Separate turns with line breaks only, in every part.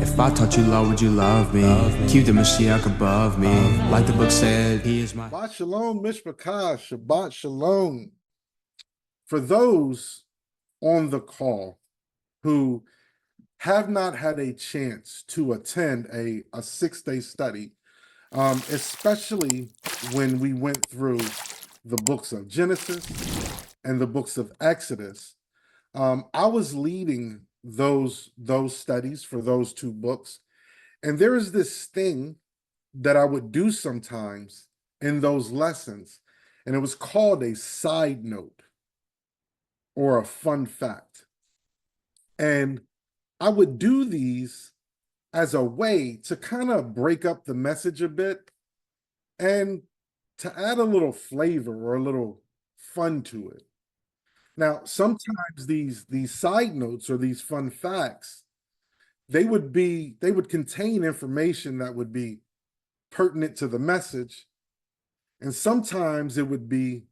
If I taught you love, would you love me? Keep the Mashiach above me. Like the book said, he is my.
Shabbat Shalom, Mishpachah, Shabbat Shalom. For those on the call who have not had a chance to attend a 6-day study, especially when we went through the books of Genesis and the books of Exodus, I was leading those studies for those two books. And there is this thing that I would do sometimes in those lessons, and it was called a side note or a fun fact. And I would do these as a way to kind of break up the message a bit and to add a little flavor or a little fun to it. Now, sometimes these side notes or these fun facts, they would contain information that would be pertinent to the message, and sometimes it would be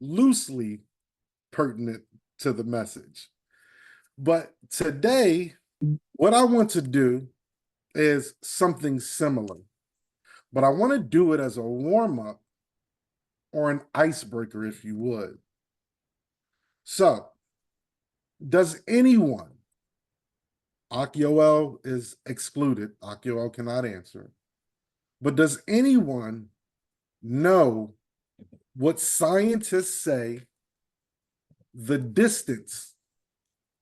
loosely pertinent to the message. But today, what I want to do is something similar, but I want to do it as a warm-up or an icebreaker, if you would. So, does anyone, Akioel is excluded, Akioel cannot answer, but does anyone know what scientists say the distance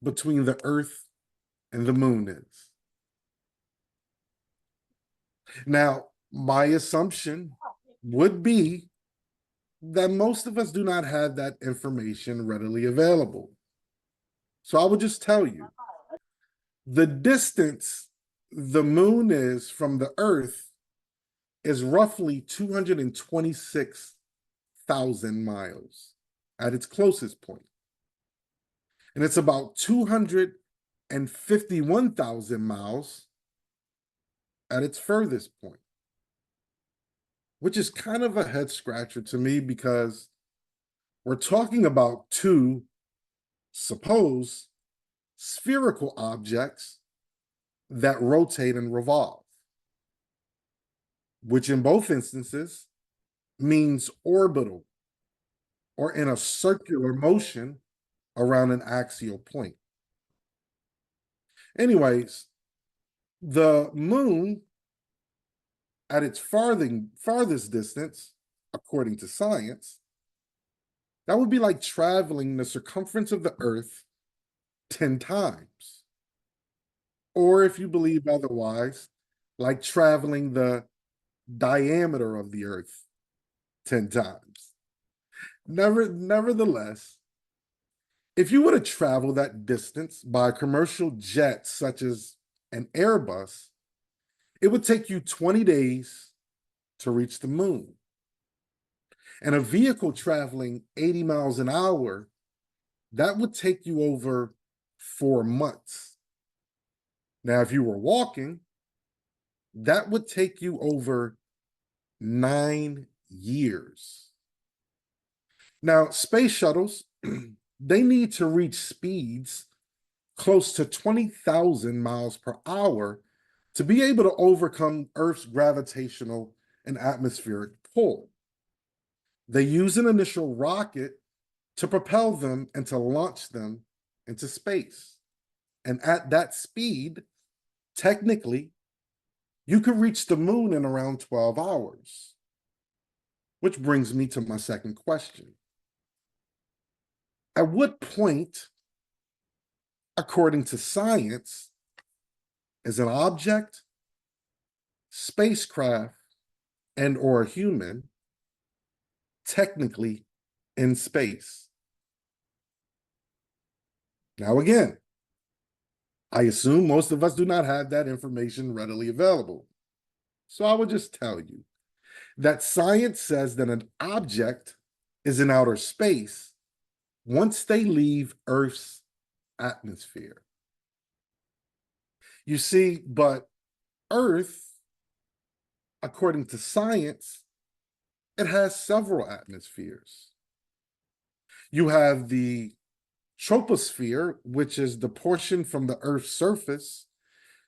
between the Earth and the moon is? Now, my assumption would be that most of us do not have that information readily available. So I will just tell you, the distance the moon is from the Earth is roughly 226,000 miles at its closest point. And it's about 251,000 miles at its furthest point, which is kind of a head scratcher to me because we're talking about two, suppose, spherical objects that rotate and revolve, which in both instances means orbital or in a circular motion around an axial point. Anyways, the moon at its farthest distance, according to science, that would be like traveling the circumference of the Earth 10 times. Or if you believe otherwise, like traveling the diameter of the Earth 10 times. Nevertheless, if you were to travel that distance by a commercial jet such as an Airbus, it would take you 20 days to reach the moon. And a vehicle traveling 80 miles an hour, that would take you over 4 months. Now, if you were walking, that would take you over 9 years. Now, space shuttles, they need to reach speeds close to 20,000 miles per hour to be able to overcome Earth's gravitational and atmospheric pull. They use an initial rocket to propel them and to launch them into space. And at that speed, technically, you could reach the moon in around 12 hours. Which brings me to my second question. At what point, according to science, is an object, spacecraft, and or a human technically in space? Now, again, I assume most of us do not have that information readily available. So I will just tell you that science says that an object is in outer space once they leave Earth's atmosphere. You see, but Earth, according to science, it has several atmospheres. You have the troposphere, which is the portion from the Earth's surface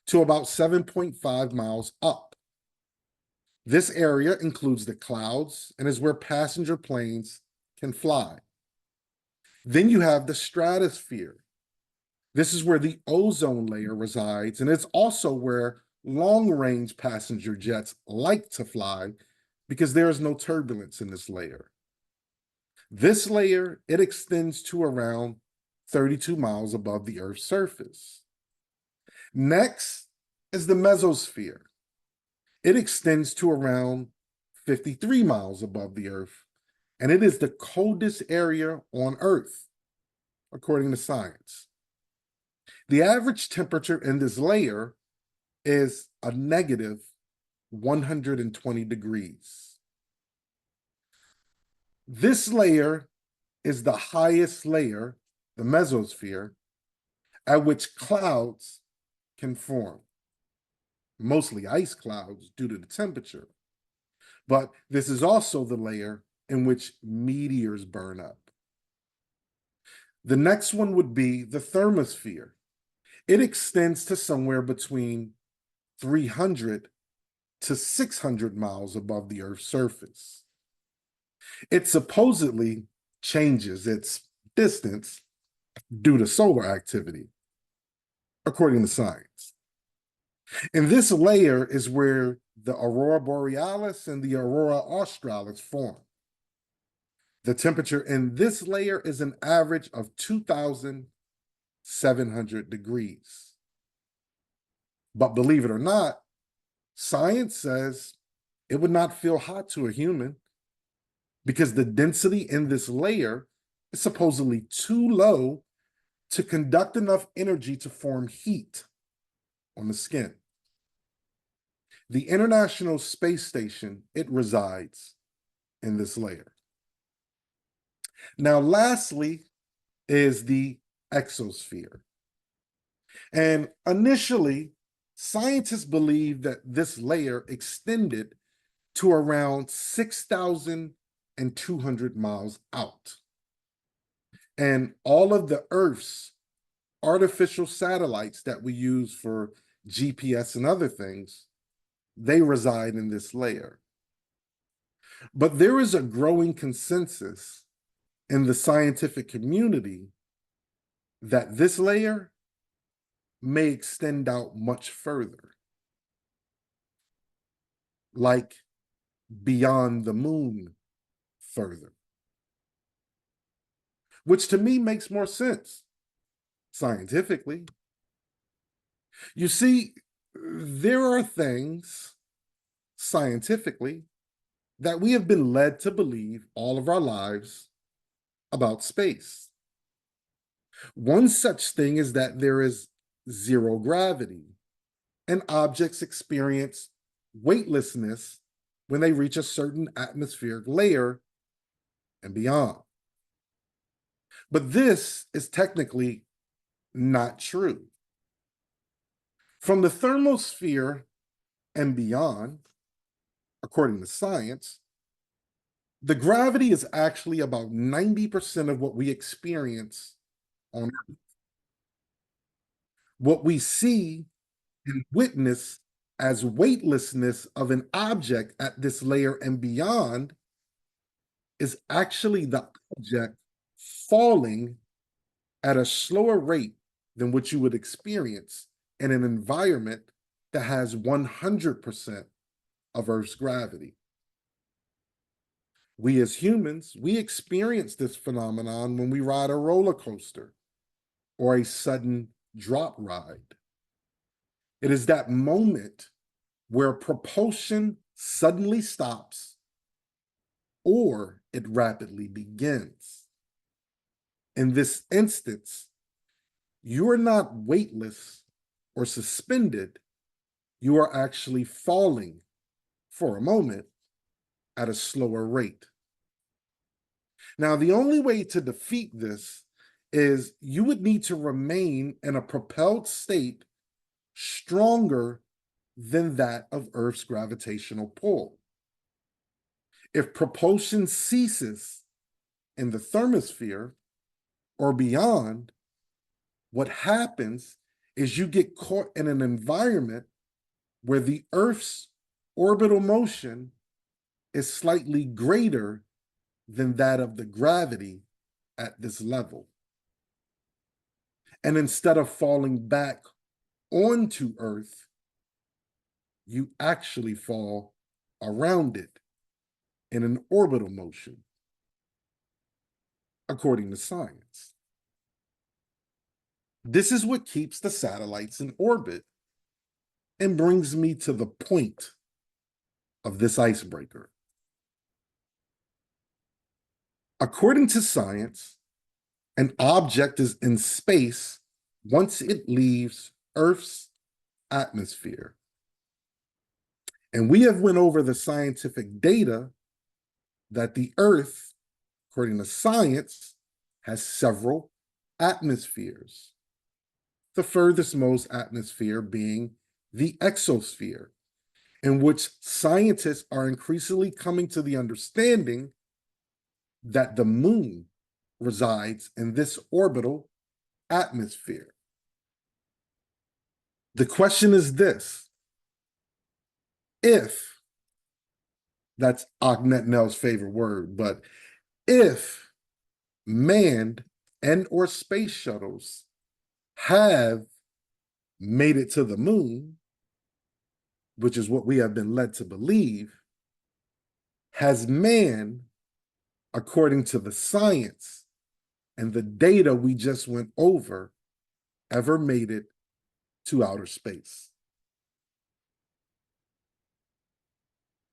to about 7.5 miles up. This area includes the clouds and is where passenger planes can fly. Then you have the stratosphere. This is where the ozone layer resides, and it's also where long-range passenger jets like to fly because there is no turbulence in this layer. This layer, it extends to around 32 miles above the Earth's surface. Next is the mesosphere. It extends to around 53 miles above the Earth, and it is the coldest area on Earth, according to science. The average temperature in this layer is a negative 120 degrees. This layer is the highest layer, the mesosphere, at which clouds can form, mostly ice clouds due to the temperature. But this is also the layer in which meteors burn up. The next one would be the thermosphere. It extends to somewhere between 300 to 600 miles above the Earth's surface. It supposedly changes its distance due to solar activity, according to science. And this layer is where the aurora borealis and the aurora australis form. The temperature in this layer is an average of 2,700 degrees. But believe it or not, science says it would not feel hot to a human because the density in this layer is supposedly too low to conduct enough energy to form heat on the skin. The International Space Station, it resides in this layer. Now, lastly is the exosphere. And initially, scientists believed that this layer extended to around 6,200 miles out. And all of the Earth's artificial satellites that we use for GPS and other things, they reside in this layer. But there is a growing consensus in the scientific community that this layer may extend out much further, like beyond the moon further, which to me makes more sense scientifically. You see, there are things scientifically that we have been led to believe all of our lives about space. One such thing is that there is zero gravity, and objects experience weightlessness when they reach a certain atmospheric layer and beyond. But this is technically not true. From the thermosphere and beyond, according to science, the gravity is actually about 90% of what we experience on Earth. What we see and witness as weightlessness of an object at this layer and beyond is actually the object falling at a slower rate than what you would experience in an environment that has 100% of Earth's gravity. We as humans, we experience this phenomenon when we ride a roller coaster or a sudden drop ride. It is that moment where propulsion suddenly stops or it rapidly begins. In this instance, you are not weightless or suspended. You are actually falling for a moment at a slower rate. Now, the only way to defeat this is you would need to remain in a propelled state stronger than that of Earth's gravitational pull. If propulsion ceases in the thermosphere or beyond, what happens is you get caught in an environment where the Earth's orbital motion is slightly greater than that of the gravity at this level. And instead of falling back onto Earth, you actually fall around it in an orbital motion, according to science. This is what keeps the satellites in orbit and brings me to the point of this icebreaker. According to science, an object is in space once it leaves Earth's atmosphere. And we have went over the scientific data that the Earth, according to science, has several atmospheres. The furthest most atmosphere being the exosphere, in which scientists are increasingly coming to the understanding that the moon resides in this orbital atmosphere. The question is this: if, that's Agnet Nell's favorite word, but if manned and or space shuttles have made it to the moon, which is what we have been led to believe, has man, according to the science and the data we just went over, ever made it to outer space?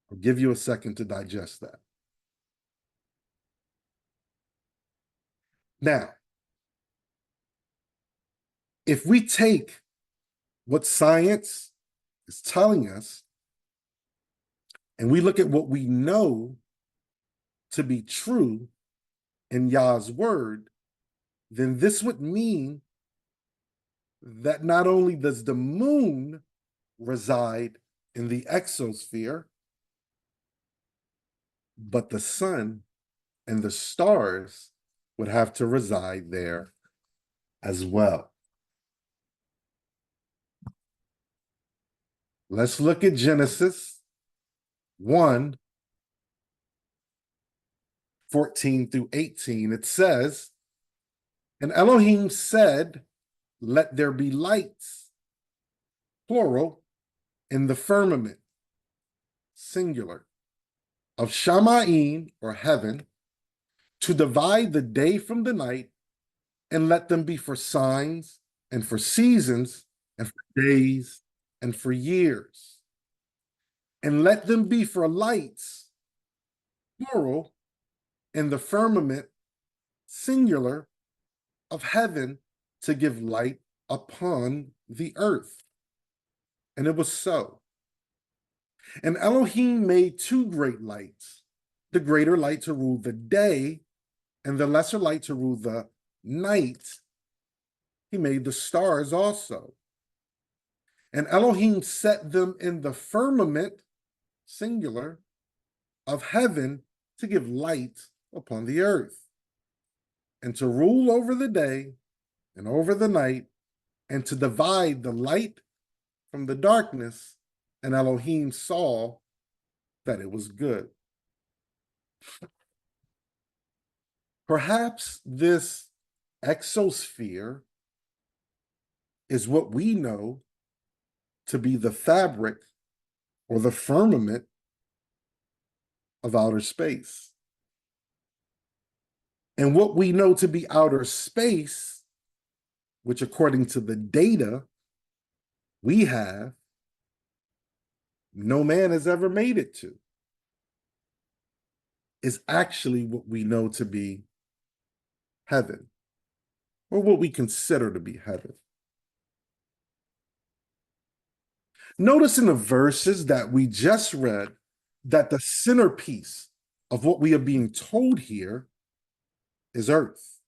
I'll give you a second to digest that. Now, if we take what science is telling us and we look at what we know to be true in Yah's word, then this would mean that not only does the moon reside in the exosphere, but the sun and the stars would have to reside there as well. Let's look at Genesis 1:14-18. It says, and Elohim said, let there be lights, plural, in the firmament, singular, of Shamayim, or heaven, to divide the day from the night, and let them be for signs, and for seasons, and for days, and for years. And let them be for lights, plural, in the firmament, singular, of heaven, to give light upon the earth. And it was so. And Elohim made two great lights, the greater light to rule the day, and the lesser light to rule the night. He made the stars also. And Elohim set them in the firmament, singular, of heaven, to give light upon the earth, and to rule over the day and over the night, and to divide the light from the darkness. And Elohim saw that it was good. Perhaps this exosphere is what we know to be the fabric or the firmament of outer space. And what we know to be outer space, which according to the data we have, no man has ever made it to, is actually what we know to be heaven, or what we consider to be heaven. Notice in the verses that we just read that the centerpiece of what we are being told here is earth.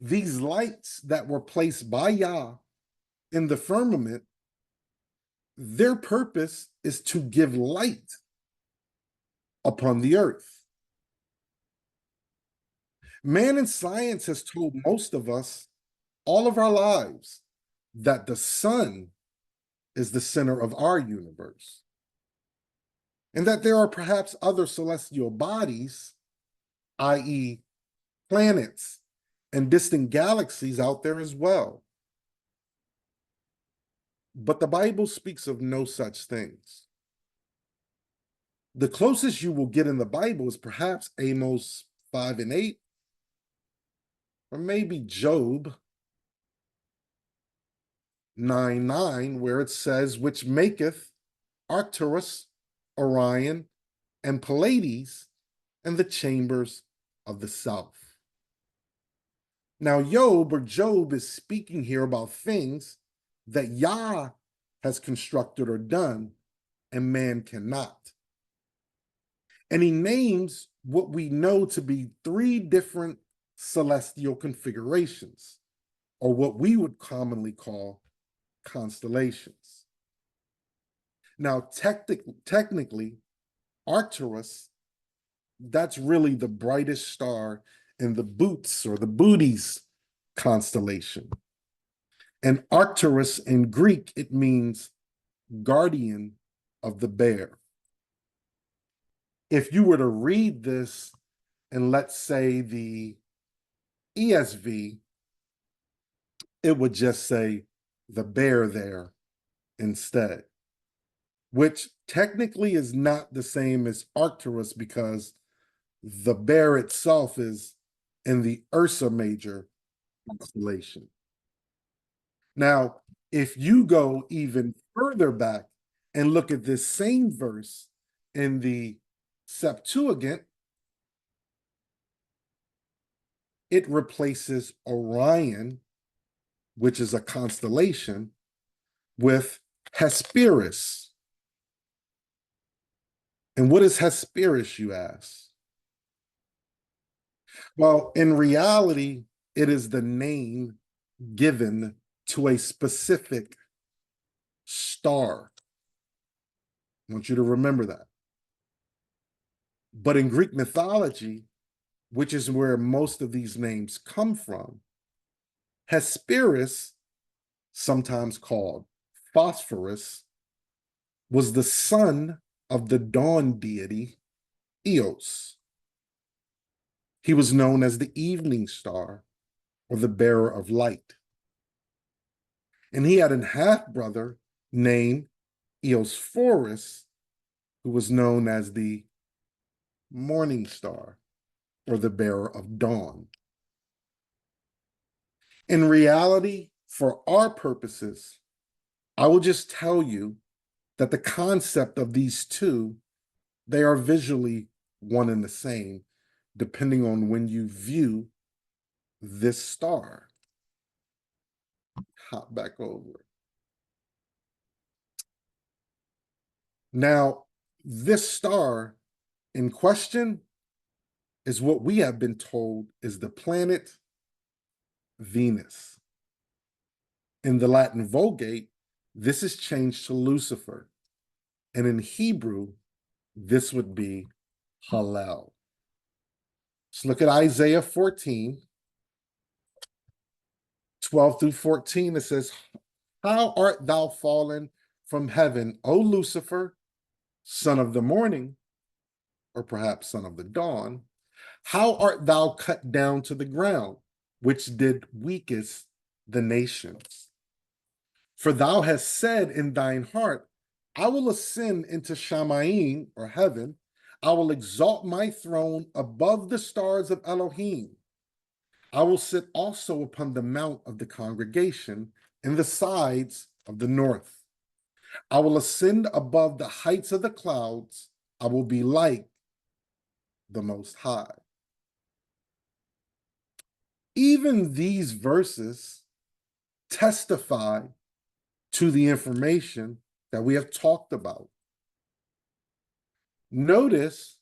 These lights that were placed by Yah in the firmament, their purpose is to give light upon the earth. Man in science has told most of us all of our lives that the sun is the center of our universe, and that there are perhaps other celestial bodies, i.e., planets and distant galaxies out there as well. But the Bible speaks of no such things. The closest you will get in the Bible is perhaps Amos 5 and 8, or maybe Job 9:9, where it says, which maketh Arcturus, Orion, and Pleiades in the chambers of the south. Now, Job is speaking here about things that Yah has constructed or done, and man cannot. And he names what we know to be 3 different celestial configurations, or what we would commonly call constellations. Now, technically, Arcturus, that's really the brightest star in the Bootes or the Bootes constellation. And Arcturus in Greek, it means guardian of the bear. If you were to read this in, let's say, the ESV, it would just say the bear there instead, which technically is not the same as Arcturus, because the bear itself is in the Ursa Major constellation. Now, if you go even further back and look at this same verse in the Septuagint, it replaces Orion, which is a constellation, with Hesperus. And what is Hesperus, you ask? Well, in reality, it is the name given to a specific star. I want you to remember that. But in Greek mythology, which is where most of these names come from, Hesperus, sometimes called Phosphorus, was the son of the dawn deity Eos. He was known as the evening star, or the bearer of light. And he had a half-brother named Eosphorus, who was known as the morning star, or the bearer of dawn. In reality, for our purposes, I will just tell you that the concept of these two, they are visually one and the same, depending on when you view this star. Hop back over. Now, this star in question is what we have been told is the planet Venus. In the Latin Vulgate, this is changed to Lucifer. And in Hebrew, this would be Hallel. Let's look at Isaiah 14, 12 through 14. It says, how art thou fallen from heaven, O Lucifer, son of the morning, or perhaps son of the dawn? How art thou cut down to the ground, which did weakest the nations? For thou hast said in thine heart, I will ascend into Shamayim, or heaven. I will exalt my throne above the stars of Elohim. I will sit also upon the mount of the congregation in the sides of the north. I will ascend above the heights of the clouds. I will be like the Most High. Even these verses testify to the information that we have talked about. Notice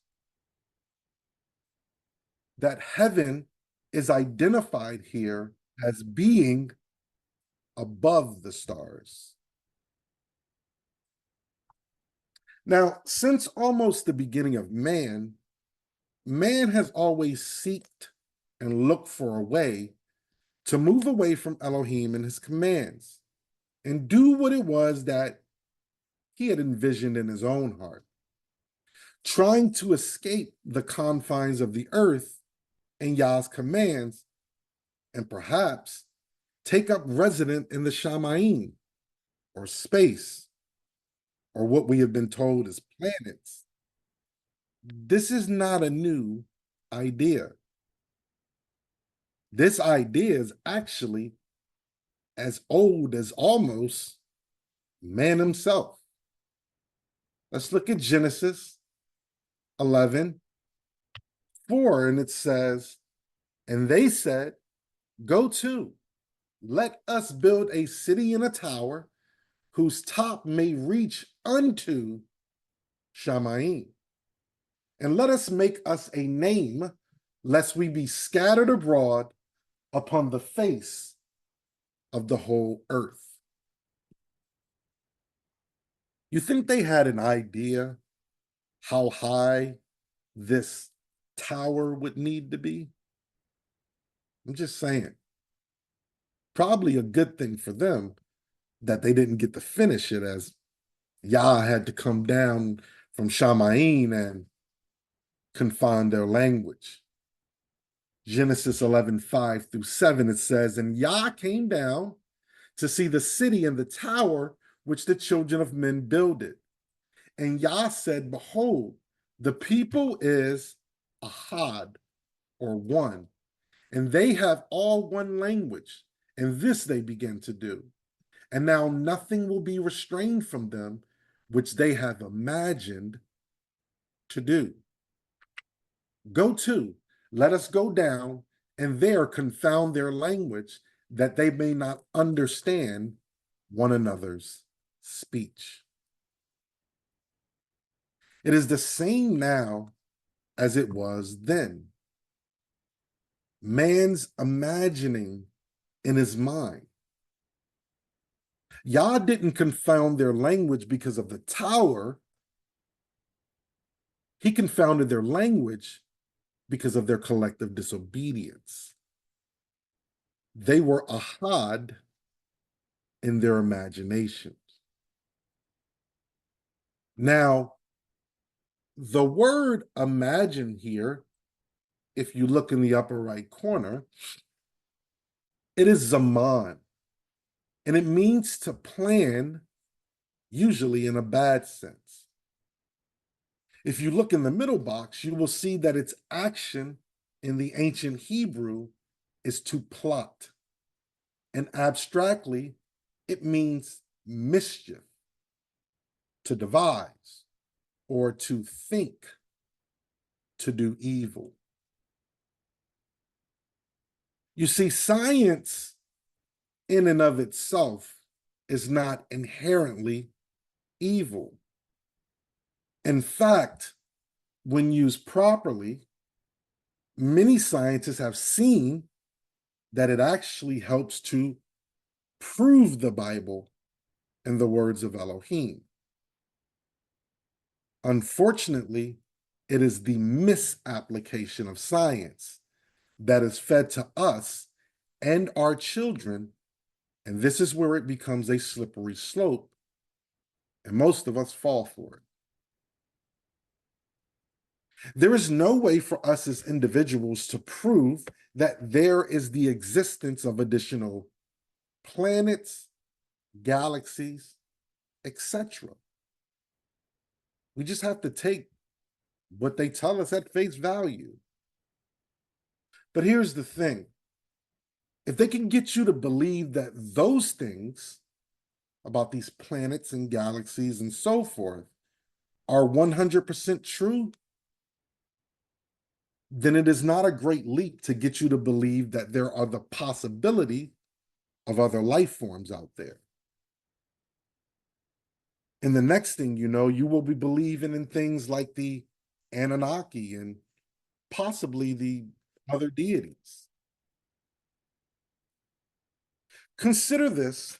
that heaven is identified here as being above the stars. Now, since almost the beginning of man, man has always sought and looked for a way to move away from Elohim and his commands. and do what it was that he had envisioned in his own heart, trying to escape the confines of the earth and Yah's commands, and perhaps take up residence in the Shamayim, or space, or what we have been told is planets. This is not a new idea. This idea is actually as old as almost man himself. Let's look at Genesis 11:4, and it says, and they said, go to, let us build a city and a tower whose top may reach unto Shamayim. And let us make us a name, lest we be scattered abroad upon the face of the whole earth. You think they had an idea how high this tower would need to be? I'm just saying. Probably a good thing for them that they didn't get to finish it, as Yah had to come down from Shamayim and confine their language. Genesis 11:5-7, it says, and Yah came down to see the city and the tower which the children of men builded. And Yah said, behold, the people is ahad, or one, and they have all one language, and this they begin to do. And now nothing will be restrained from them, which they have imagined to do. Go to, let us go down, and there confound their language, that they may not understand one another's speech. It is the same now as it was then. Man's imagining in his mind. Yah didn't confound their language because of the tower. He confounded their language because of their collective disobedience. They were ahad in their imaginations. Now, the word imagine here, if you look in the upper right corner, it is zaman, and it means to plan, usually in a bad sense. If you look in the middle box, you will see that its action in the ancient Hebrew is to plot, and abstractly, it means mischief, to devise, or to think, to do evil. You see, science in and of itself is not inherently evil. In fact, when used properly, many scientists have seen that it actually helps to prove the Bible and the words of Elohim. Unfortunately, it is the misapplication of science that is fed to us and our children, and this is where it becomes a slippery slope, and most of us fall for it. There is no way for us as individuals to prove that there is the existence of additional planets, galaxies, etc. We just have to take what they tell us at face value. But here's the thing. If they can get you to believe that those things about these planets and galaxies and so forth are 100% true, then it is not a great leap to get you to believe that there are the possibility of other life forms out there. And the next thing you know, you will be believing in things like the Anunnaki and possibly the other deities. Consider this,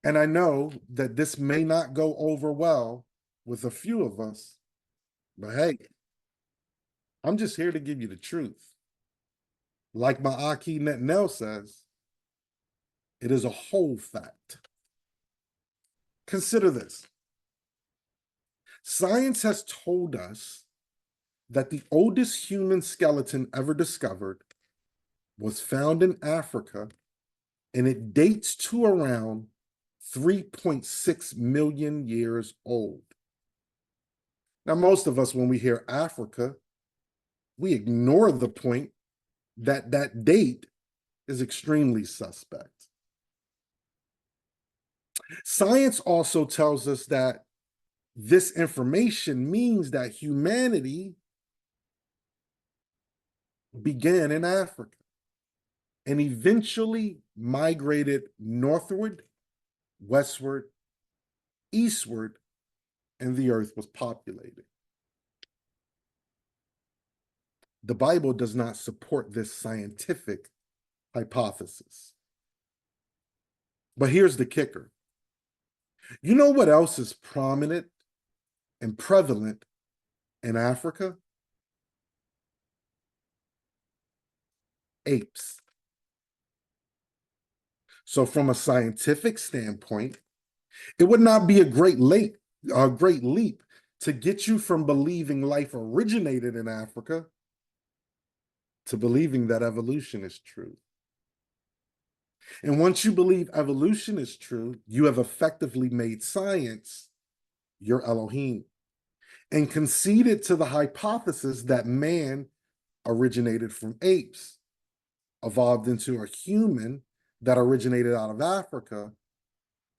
and I know that this may not go over well with a few of us, but hey, I'm just here to give you the truth. Like my Aki Netnell says, it is a whole fact. Consider this. Science has told us that the oldest human skeleton ever discovered was found in Africa, and it dates to around 3.6 million years old. Now, most of us, when we hear Africa, we ignore the point that that date is extremely suspect. Science also tells us that this information means that humanity began in Africa and eventually migrated northward, westward, eastward, and the earth was populated. The Bible does not support this scientific hypothesis. But here's the kicker. You know what else is prominent and prevalent in Africa? Apes. So from a scientific standpoint, it would not be a great leap to get you from believing life originated in Africa to believing that evolution is true. And once you believe evolution is true, you have effectively made science your Elohim and conceded to the hypothesis that man originated from apes, evolved into a human that originated out of Africa,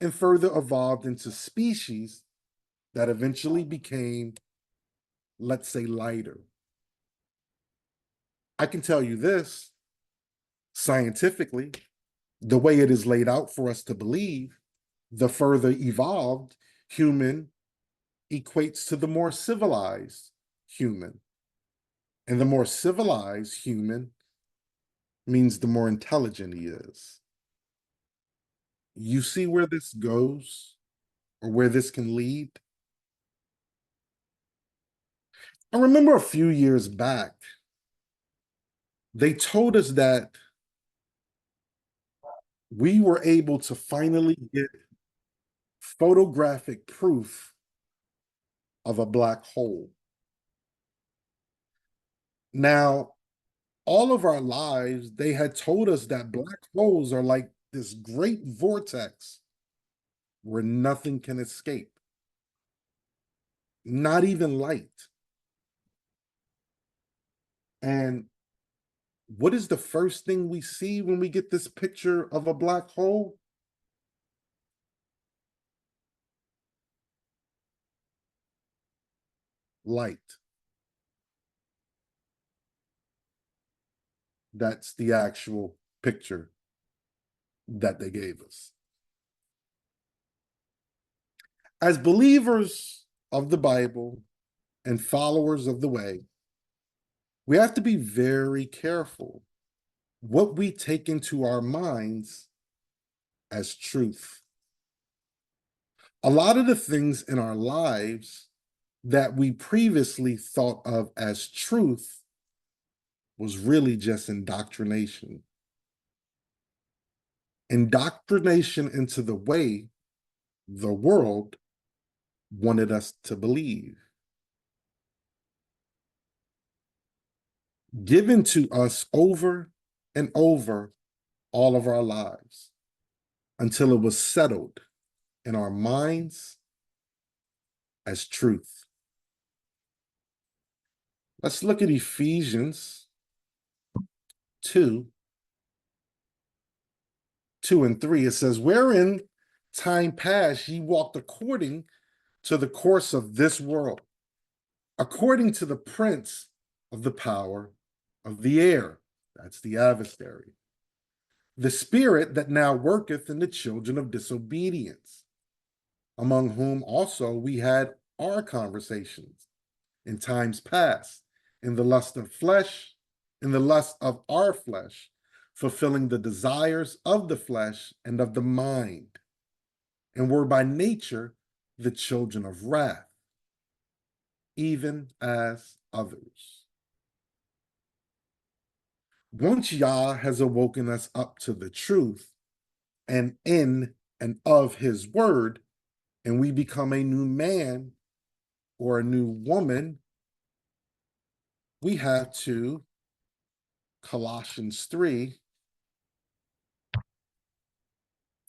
and further evolved into species that eventually became, let's say, lighter. I can tell you this, scientifically, the way it is laid out for us to believe, the further evolved human equates to the more civilized human. And the more civilized human means the more intelligent he is. You see where this goes, or where this can lead? I remember a few years back, they told us that we were able to finally get photographic proof of a black hole. Now, all of our lives, they had told us that black holes are like this great vortex where nothing can escape, not even light. And what is the first thing we see when we get this picture of a black hole? Light. That's the actual picture that they gave us. As believers of the Bible and followers of the way, we have to be very careful what we take into our minds as truth. A lot of the things in our lives that we previously thought of as truth was really just indoctrination. Indoctrination into the way the world wanted us to believe. Given to us over and over all of our lives until it was settled in our minds as truth. Let's look at Ephesians 2, 2 and 3. It says, wherein time past ye walked according to the course of this world, according to the prince of the power of the air. That's the adversary. The spirit that now worketh in the children of disobedience, among whom also we had our conversations in times past, in the lust of flesh, in the lust of our flesh, fulfilling the desires of the flesh and of the mind, and were by nature the children of wrath, even as others. Once Yah has awoken us up to the truth and in and of his word, and we become a new man or a new woman, we have to, Colossians 3,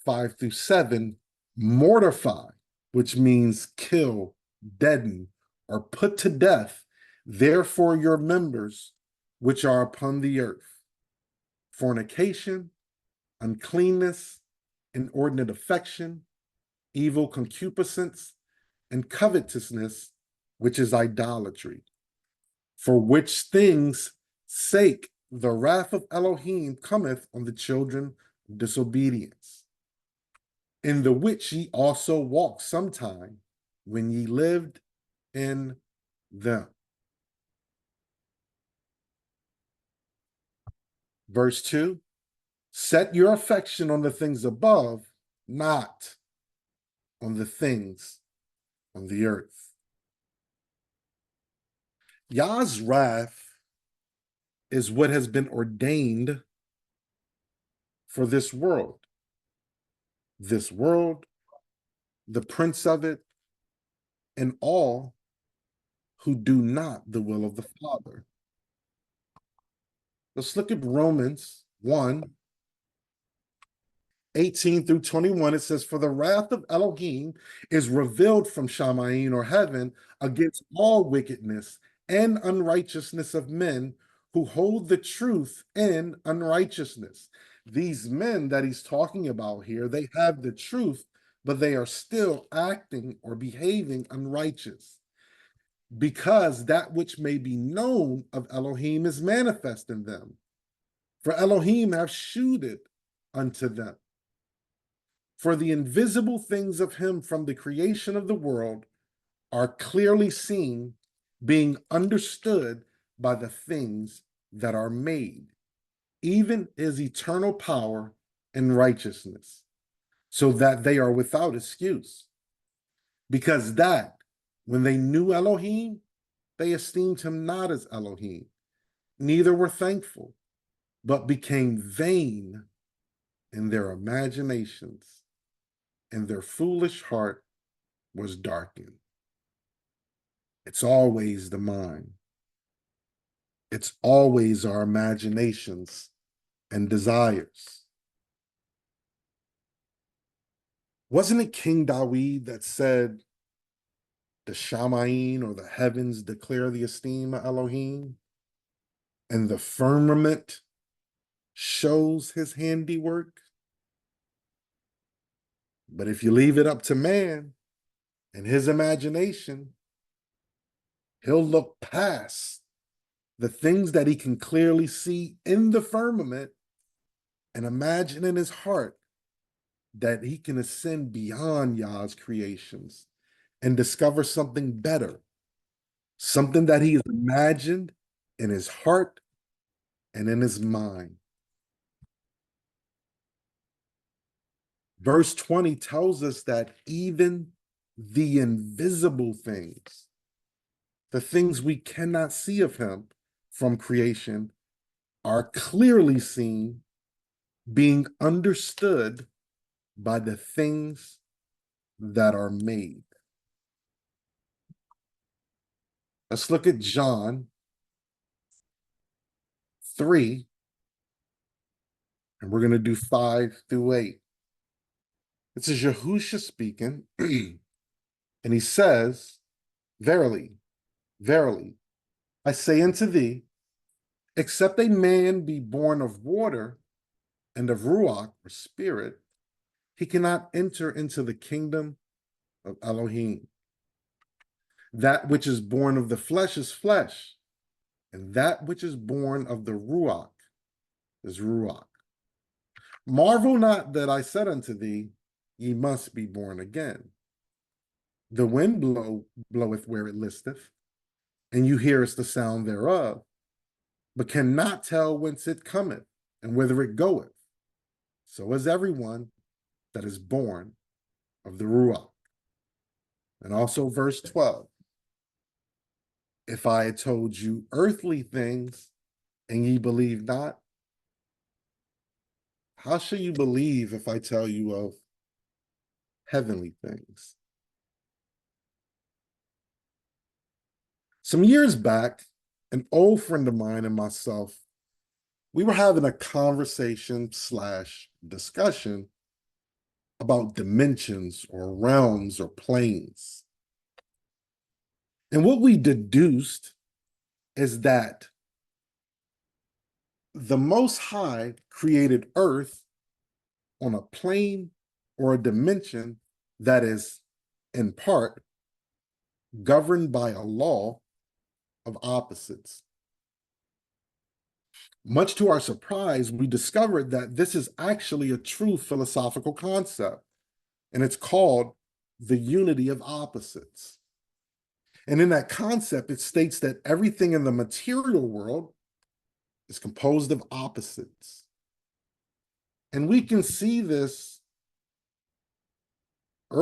5-7, mortify, which means kill, deaden, or put to death, therefore your members which are upon the earth: fornication, uncleanness, inordinate affection, evil concupiscence, and covetousness, which is idolatry. For which things' sake the wrath of Elohim cometh on the children of disobedience, in the which ye also walked sometime when ye lived in them. Verse 2, set your affection on the things above, not on the things on the earth. Yah's wrath is what has been ordained for this world. This world, the prince of it, and all who do not the will of the Father. Let's look at Romans 1:18-21. It says, for the wrath of Elohim is revealed from Shamayim, or heaven, against all wickedness and unrighteousness of men who hold the truth in unrighteousness. These men that he's talking about here, they have the truth, but they are still acting or behaving unrighteous, because that which may be known of Elohim is manifest in them. For Elohim have shewed it unto them. For the invisible things of him from the creation of the world are clearly seen, being understood by the things that are made, even his eternal power and righteousness, so that they are without excuse. Because that, when they knew Elohim, they esteemed him not as Elohim, neither were thankful, but became vain in their imaginations, and their foolish heart was darkened. It's always the mind. It's always our imaginations and desires. Wasn't it King Dawid that said, the Shamayim, or the heavens, declare the esteem of Elohim, and the firmament shows his handiwork? But if you leave it up to man and his imagination, he'll look past the things that he can clearly see in the firmament and imagine in his heart that he can ascend beyond Yah's creations and discover something better, something that he has imagined in his heart and in his mind. Verse 20 tells us that even the invisible things, the things we cannot see of him from creation, are clearly seen, being understood by the things that are made. Let's look at John 3, and we're going to do 5-8. This is Yahusha speaking, and he says, verily, verily, I say unto thee, except a man be born of water and of Ruach, or spirit, he cannot enter into the kingdom of Elohim. That which is born of the flesh is flesh, and that which is born of the Ruach is Ruach. Marvel not that I said unto thee, ye must be born again. The wind bloweth where it listeth, and you hearest the sound thereof, but cannot tell whence it cometh and whither it goeth. So is everyone that is born of the Ruach. And also verse 12. If I had told you earthly things and ye believe not, how shall you believe if I tell you of heavenly things? Some years back, an old friend of mine and myself, we were having a conversation slash discussion about dimensions or realms or planes. And what we deduced is that the Most High created Earth on a plane or a dimension that is, in part, governed by a law of opposites. Much to our surprise, we discovered that this is actually a true philosophical concept, and it's called the unity of opposites. And in that concept, it states that everything in the material world is composed of opposites. And we can see this as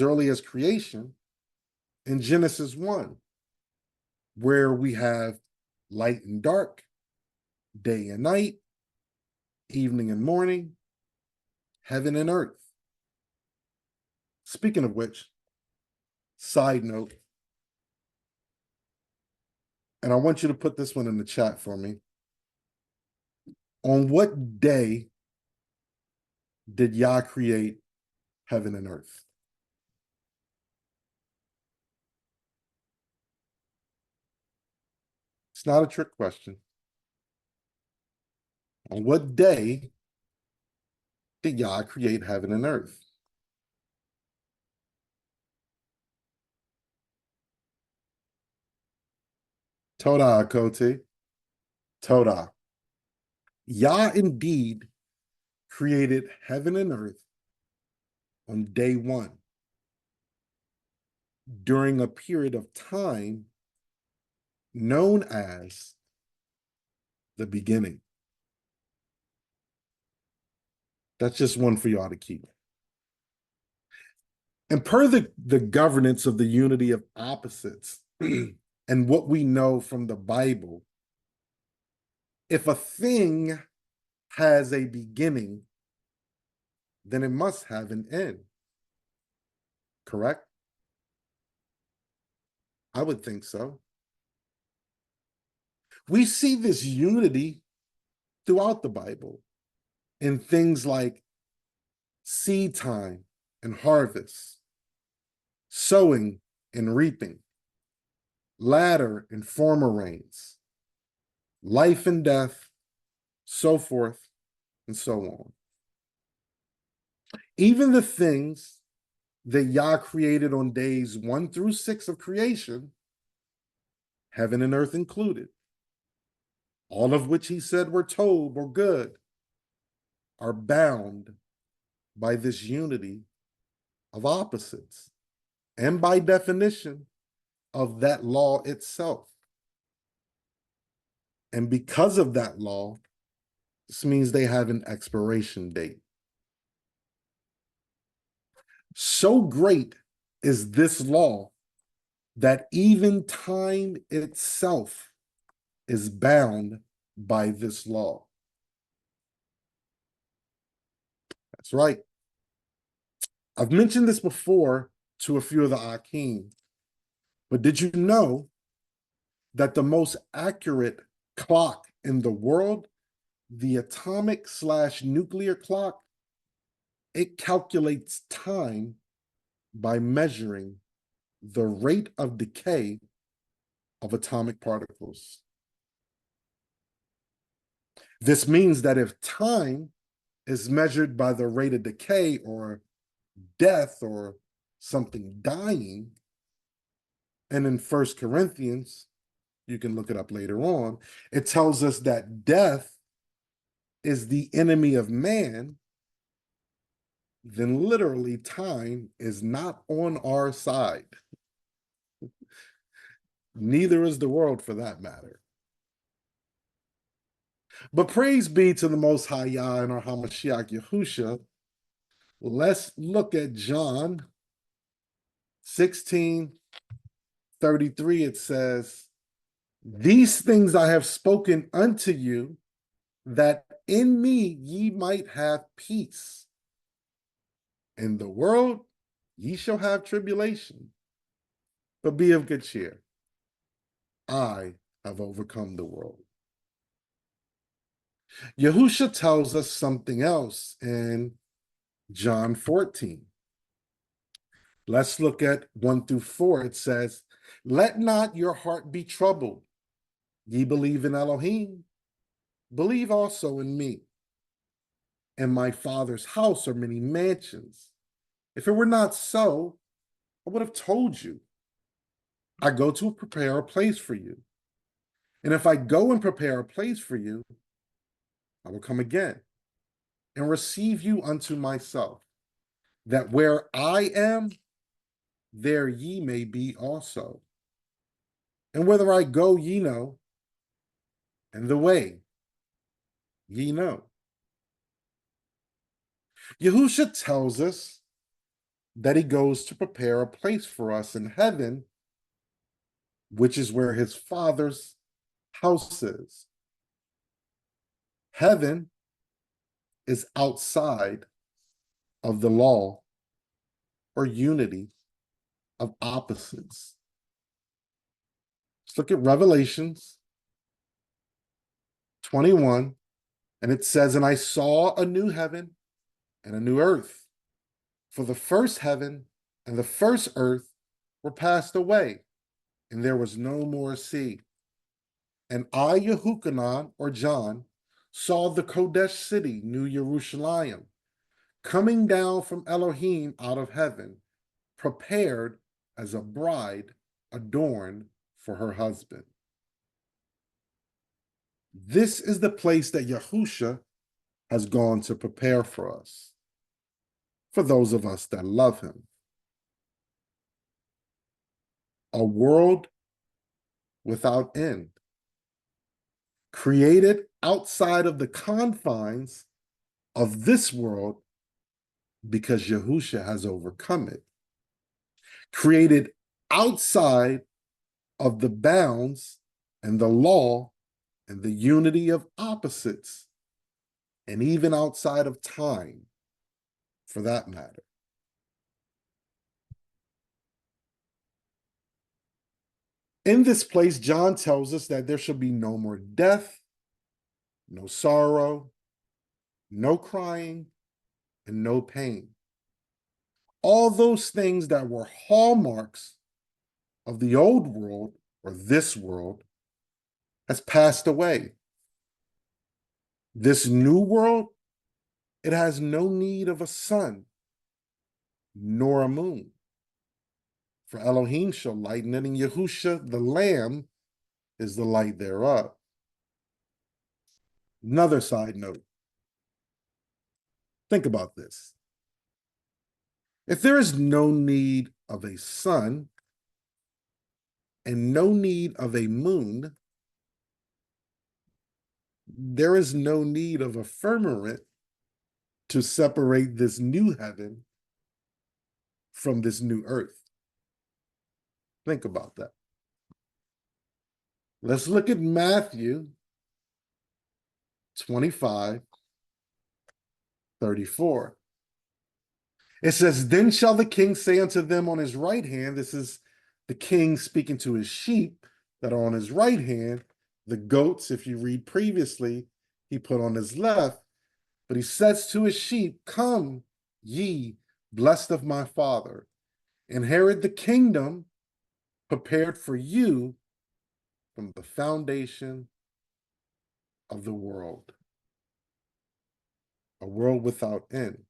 early as creation in Genesis 1, where we have light and dark, day and night, evening and morning, heaven and earth. Speaking of which, side note, and I want you to put this one in the chat for me. On what day did Yah create heaven and earth? It's not a trick question. On what day did Yah create heaven and earth? Toda, Koti. Toda. Yah indeed created heaven and earth on day one, during a period of time known as the beginning. That's just one for y'all to keep. And per the governance of the unity of opposites and what we know from the Bible, if a thing has a beginning, then it must have an end. Correct? I would think so. We see this unity throughout the Bible in things like seed time and harvest, sowing and reaping, latter and former rains, life and death, so forth and so on. Even the things that Yah created on days 1 through 6 of creation, heaven and earth included, all of which he said were tov or good, are bound by this unity of opposites, and by definition of that law itself. And because of that law, this means they have an expiration date. So great is this law that even time itself is bound by this law. That's right. I've mentioned this before to a few of the Akim, but did you know that the most accurate clock in the world, the atomic/nuclear clock, it calculates time by measuring the rate of decay of atomic particles. This means that if time is measured by the rate of decay or death or something dying, and in 1 Corinthians, you can look it up later on, it tells us that death is the enemy of man, then literally time is not on our side. Neither is the world, for that matter. But praise be to the Most High Yah and our HaMashiach Yahusha. Let's look at John 16:33. It says, "These things I have spoken unto you, that in me ye might have peace. In the world ye shall have tribulation, but be of good cheer. I have overcome the world. Yahusha tells us something else in John 14. Let's look at 1 through 4. It says, "Let not your heart be troubled. Ye believe in Elohim, believe also in me. In my Father's house are many mansions. If it were not so, I would have told you. I go to prepare a place for you. And if I go and prepare a place for you, I will come again and receive you unto myself, that where I am, there ye may be also. And whither I go, ye know, and the way ye know." Yahusha tells us that he goes to prepare a place for us in heaven, which is where his Father's house is. Heaven is outside of the law or unity of opposites. Let's look at Revelations 21, and it says, "And I saw a new heaven and a new earth, for the first heaven and the first earth were passed away, and there was no more sea. And I, Yehukanan, or John, saw the Kodesh city, New Jerusalem, coming down from Elohim out of heaven, prepared as a bride adorned for her husband." This is the place that Yahusha has gone to prepare for us, for those of us that love him. A world without end, created outside of the confines of this world because Yahusha has overcome it. Created outside of the bounds and the law and the unity of opposites, and even outside of time, for that matter. In this place, John tells us that there shall be no more death, no sorrow, no crying, and no pain. All those things that were hallmarks of the old world or this world has passed away. This new world, it has no need of a sun nor a moon. For Elohim shall lighten it, and Yahusha, the Lamb, is the light thereof. Another side note. Think about this. If there is no need of a sun and no need of a moon, there is no need of a firmament to separate this new heaven from this new earth. Think about that. Let's look at Matthew 25:34. It says, "Then shall the king say unto them on his right hand," this is the king speaking to his sheep that are on his right hand. The goats, if you read previously, he put on his left. But he says to his sheep, "Come, ye blessed of my Father, inherit the kingdom prepared for you from the foundation of the world." A world without end.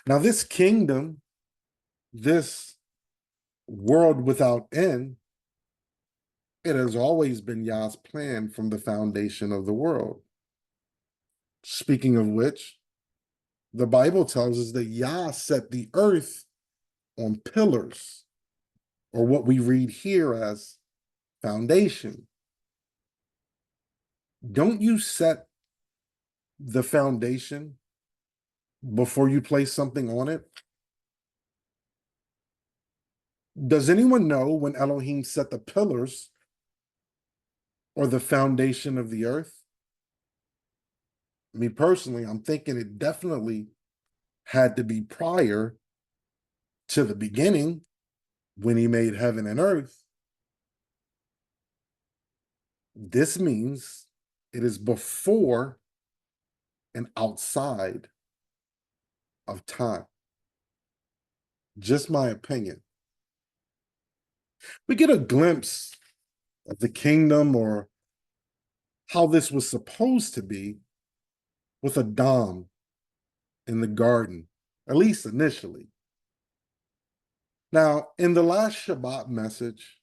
Now, this kingdom, this world without end, it has always been Yah's plan from the foundation of the world. Speaking of which, the Bible tells us that Yah set the earth on pillars, or what we read here as foundation. Don't you set the foundation before you place something on it? Does anyone know when Elohim set the pillars or the foundation of the earth? Me personally, I'm thinking it definitely had to be prior to the beginning when he made heaven and earth. This means it is before and outside of time. Just my opinion. We get a glimpse of the kingdom or how this was supposed to be with Adam in the garden, at least initially. Now, in the last Shabbat message,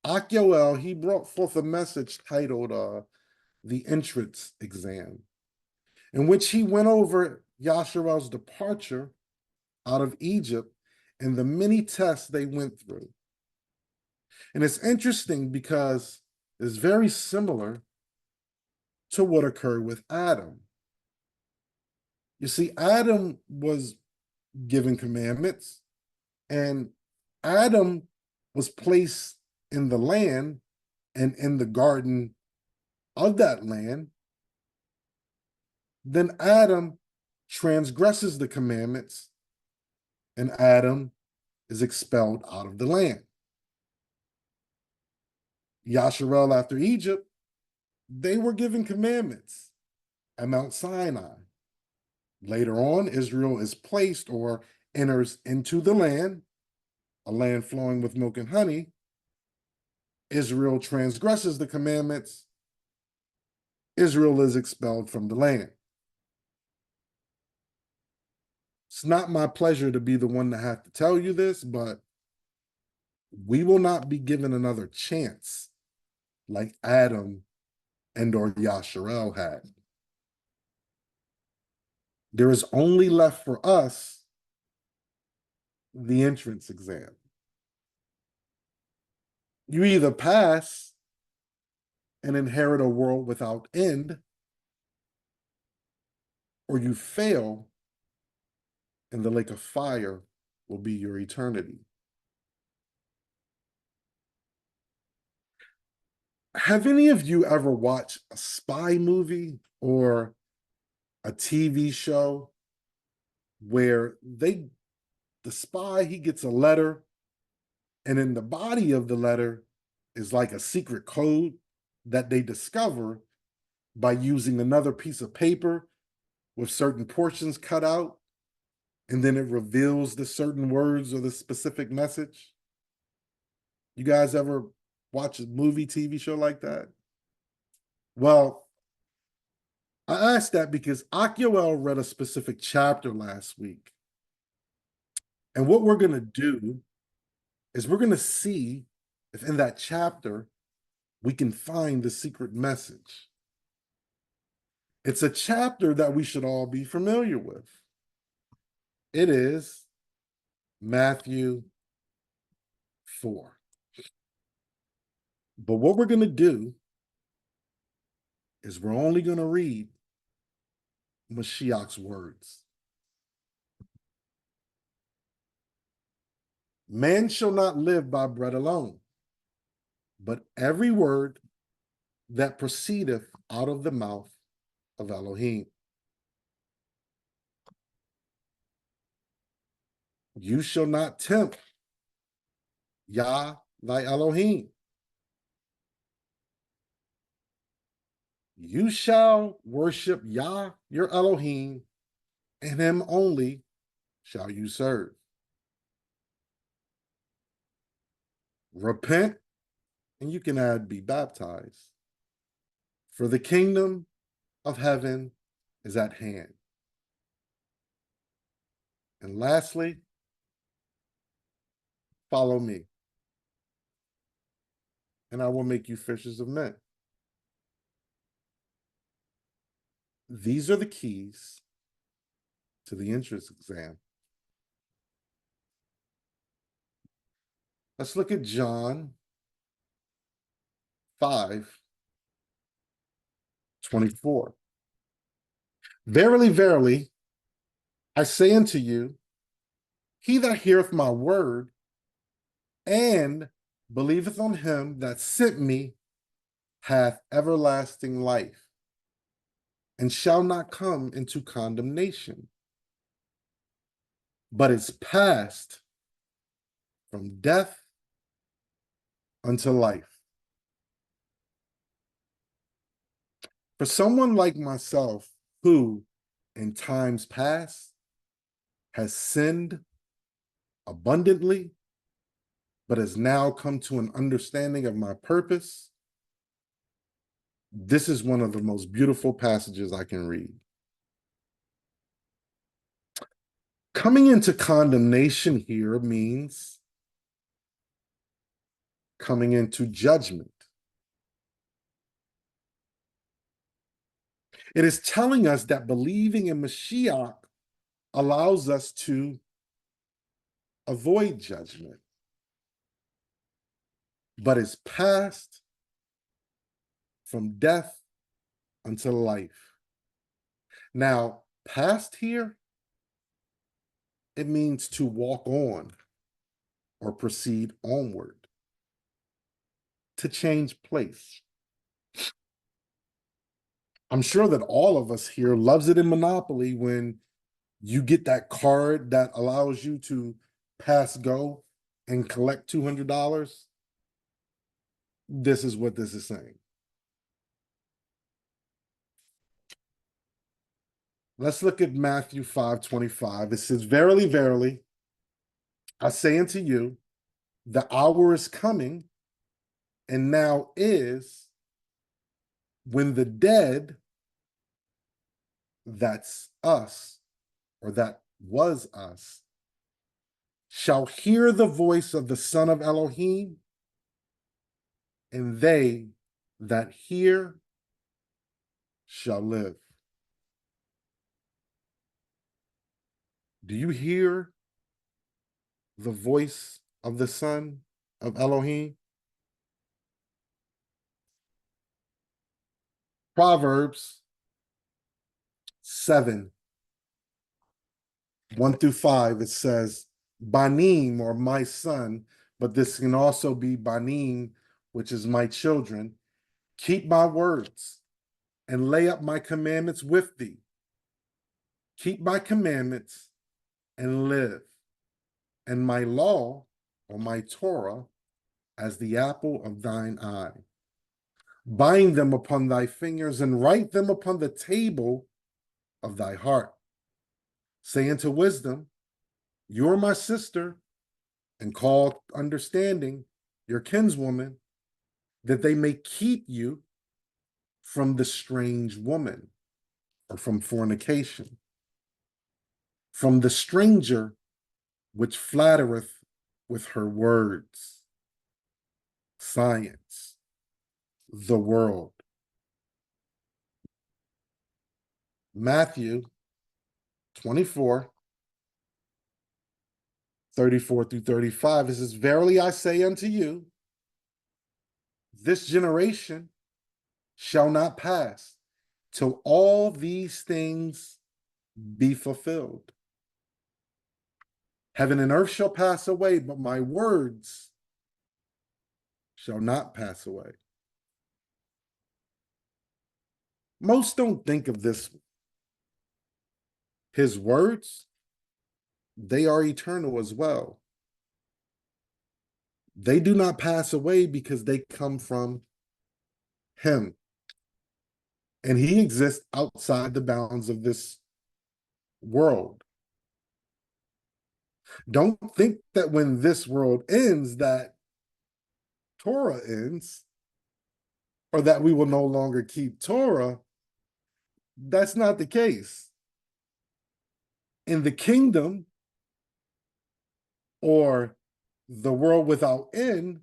Achiel, he brought forth a message titled The Entrance Exam, in which he went over Yasharel's departure out of Egypt and the many tests they went through. And it's interesting because it's very similar to what occurred with Adam. You see, Adam was given commandments, and Adam was placed in the land and in the garden of that land. Then Adam transgresses the commandments, and Adam is expelled out of the land. Yasharel, after Egypt, they were given commandments at Mount Sinai. Later on, Israel is placed or enters into the land, a land flowing with milk and honey. Israel transgresses the commandments. Israel is expelled from the land. It's not my pleasure to be the one to have to tell you this, but we will not be given another chance like Adam and or Yasharel had. There is only left for us the entrance exam. You either pass and inherit a world without end, or you fail and the lake of fire will be your eternity. Have any of you ever watched a spy movie or a TV show where the spy, he gets a letter, and in the body of the letter is like a secret code that they discover by using another piece of paper with certain portions cut out, and then it reveals the certain words or the specific message? You guys ever watch a movie, TV show like that? Well, I asked that because Achiel read a specific chapter last week. And what we're going to do is we're going to see if in that chapter we can find the secret message. It's a chapter that we should all be familiar with. It is Matthew 4. But what we're going to do is we're only going to read Mashiach's words. Man shall not live by bread alone, but every word that proceedeth out of the mouth of Elohim. You shall not tempt Yah thy Elohim. You shall worship Yah your Elohim, and him only shall you serve. Repent, and you can add be baptized, for the kingdom of heaven is at hand. And lastly, follow me, and I will make you fishers of men. These are the keys to the entrance exam. Let's look at John 5:24. Verily, verily, I say unto you, he that heareth my word and believeth on him that sent me hath everlasting life, and shall not come into condemnation, but is passed from death unto life. For someone like myself who, in times past, has sinned abundantly, but has now come to an understanding of my purpose, this is one of the most beautiful passages I can read. Coming into condemnation here means coming into judgment. It is telling us that believing in Mashiach allows us to avoid judgment, but is passed from death unto life. Now, past here, it means to walk on or proceed onward, to change place. I'm sure that all of us here loves it in Monopoly when you get that card that allows you to pass go and collect $200. This is what this is saying. Let's look at Matthew 5:25. It says, verily, verily, I say unto you, the hour is coming, and now is, when the dead, that's us, or that was us, shall hear the voice of the Son of Elohim, and they that hear shall live. Do you hear the voice of the Son of Elohim? Proverbs 7:1-5, it says, Banim, or my son, but this can also be Banim, which is my children, keep my words and lay up my commandments with thee. Keep my commandments and live, and my law, or my Torah, as the apple of thine eye. Bind them upon thy fingers and write them upon the table of thy heart. Say unto wisdom, you are my sister, and call understanding your kinswoman, that they may keep you from the strange woman, or from fornication, from the stranger which flattereth with her words. Science, the world. Matthew 24:34-35, it says, verily I say unto you, this generation shall not pass till all these things be fulfilled. Heaven and earth shall pass away, but my words shall not pass away. Most don't think of this. His words, they are eternal as well. They do not pass away because they come from him. And he exists outside the bounds of this world. Don't think that when this world ends, that Torah ends, or that we will no longer keep Torah. That's not the case. In the kingdom, or the world without end,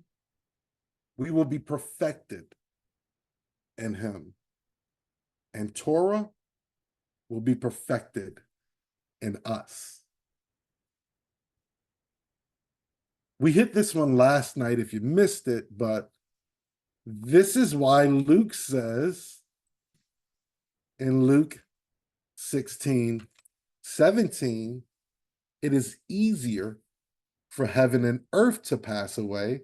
we will be perfected in him. And Torah will be perfected in us. We hit this one last night if you missed it, but this is why Luke says in Luke 16:17, it is easier for heaven and earth to pass away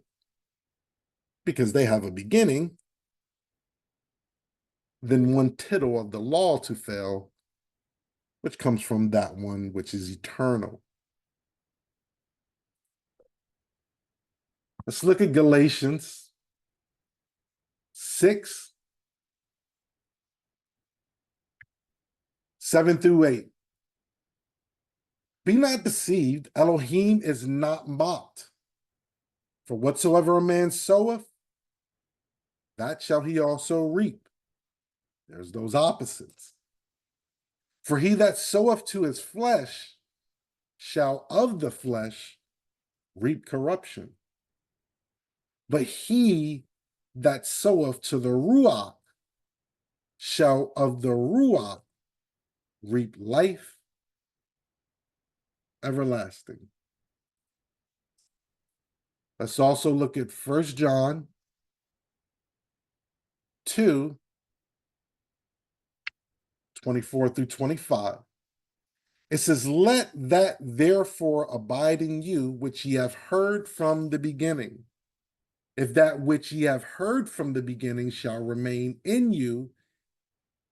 because they have a beginning than one tittle of the law to fail, which comes from that one which is eternal. Let's look at Galatians 6, 7 through 8. Be not deceived, Elohim is not mocked. For whatsoever a man soweth, that shall he also reap. There's those opposites. For he that soweth to his flesh shall of the flesh reap corruption. But he that soweth to the Ruach shall of the Ruach reap life everlasting. Let's also look at 1 John 2, 24 through 25. It says, let that therefore abide in you which ye have heard from the beginning. If that which ye have heard from the beginning shall remain in you,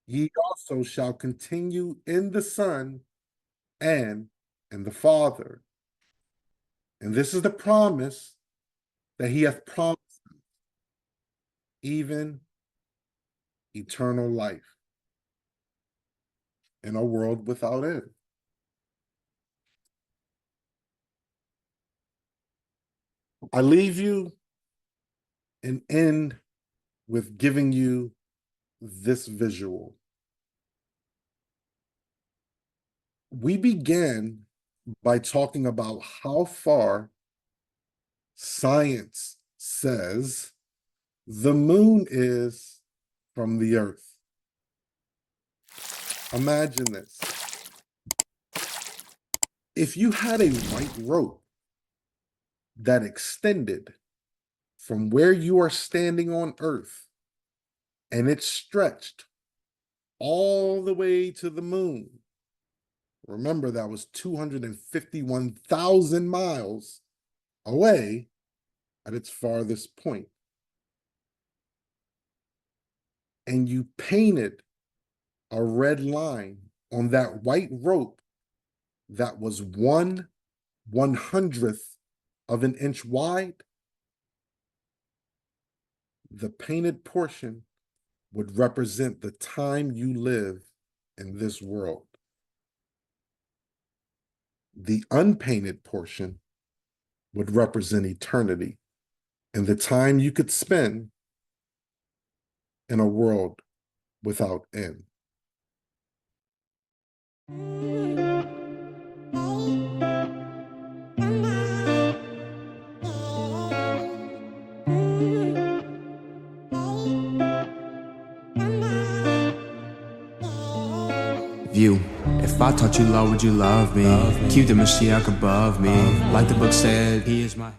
ye also shall continue in the Son and in the Father. And this is the promise that he hath promised, even eternal life in a world without end. I leave you and end with giving you this visual. We began by talking about how far science says the moon is from the earth. Imagine this. If you had a white rope that extended from where you are standing on earth and it stretched all the way to the moon, remember that was 251,000 miles away at its farthest point, and you painted a red line on that white rope that was 1/100th of an inch wide, the painted portion would represent the time you live in this world. The unpainted portion would represent eternity and the time you could spend in a world without end.
View. If I taught you law, would you love me? Keep the Mashiach above me. Like the book said, he is my